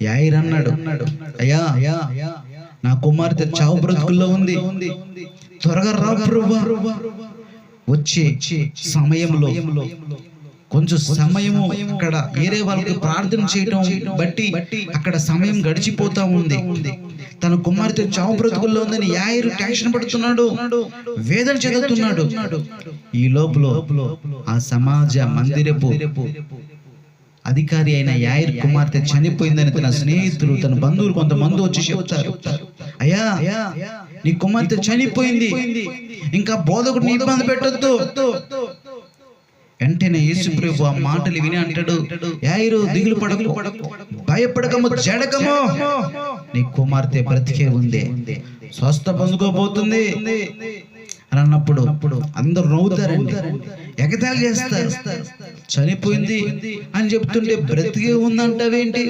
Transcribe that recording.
యాయిర్ అన్నాడు, అయ్యా నా కుమార్తె చావు బ్రతుకుల్లో ఉంది, త్వరగా రా ప్రభువా. వచ్చే సమయంలో కొంచెం సమయము అక్కడ వేరే వాళ్ళకి ప్రార్థన చేయటం బట్టి అక్కడ సమయం గడిచిపోతా ఉంది. తన కుమార్తె చావు బ్రతుకుల్లో ఉందని యాయిరు టెన్షన్ పడుతున్నాడు, వేదన చెందుతున్నాడు. ఈ లోపల ఆ సమాజ మందిరపు అధికారి అయిన యాయిర్ కుమార్తె చనిపోయిందని తన స్నేహితులు, తన బంధువులు కొంతమంది వచ్చి చెప్తారు, అయ్యా నీ కుమార్తె చనిపోయింది, ఇంకా బోధకుడిని ఇబ్బంది పెట్టొద్దు. వెంటనే యేసుప్రభు ఆ మాటలు విని అంటాడు, యాయిరు దిగులు పడకు, భయపడకము, జడకము, నీ కుమార్తె బ్రతికే ఉంది, స్వస్థ పొందుకోబోతుంది అని అన్నప్పుడు అందరూ నవ్వుతారండి, ఎగతాళి చేస్తారు. చనిపోయింది అని చెప్తుంటే బ్రతికే ఉందంటావేంటి?